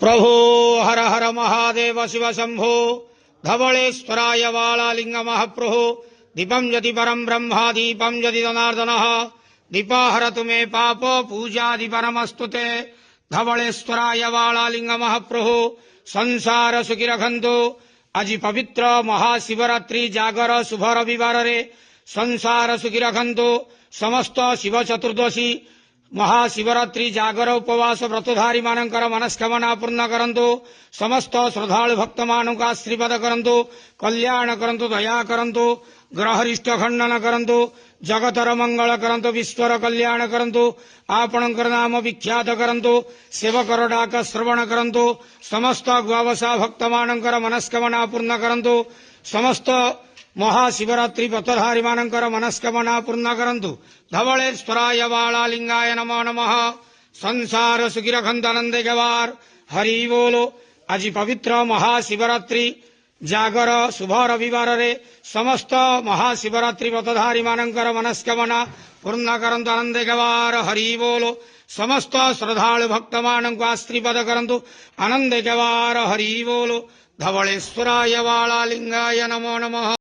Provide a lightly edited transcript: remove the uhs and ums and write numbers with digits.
प्रभो हर हर महादेव शिव शंभो धवलेश्वराय वालालिंग महाप्रभो दीपं यदि परम ब्रह्मा दीपं यदि जनार्दनः दीपाहरतु मे पाप पूजादि परमस्तुते धवलेश्वराय वालालिंग महाप्रभो संसार सुखी रखंतु आज पवित्र महाशिवरात्रि जागर शुभ रविवार रे संसार सुखी रखंतु समस्त शिव चतुर्दशी महाशिवरात्रि जागर उपवास व्रतधारी मानकर मनस्कामना पूर्ण करंतु समस्त श्रद्धालु भक्त मानक आशीर्वाद करंतु कल्याण करंतु दया करंतु ग्रहरिष्ट खंडन करंतु जगतर मंगल करंतु विश्वर कल्याण करंतु आपणकर नाम विख्यात करंतु सेवकर डाक श्रवण करंतु समस्त ग्वावसा भक्त मानकर मनस्कामना पूर्ण करंतु समस्त महाशिवरात्रि व्रतधारी मानकर मनस्कामना पूर्ण करंतु धवलेश्वराय वालालिंगाय नमो नमः संसार सुखी रखंतु आनंद गवार हरि बोलो। आज पवित्र महाशिवरात्रि जागर शुभ रविवार रे समस्त महाशिवरात्रि व्रतधारी मानकर मनस्कामना पूर्ण करंतु आनंद गवार हरि बोलो। समस्त श्रद्धालु भक्त मानक आशीर्वाद करंतु आनंद गवार हरि बोलो। धवलेश्वराय वालालिंगाय नमो नमः।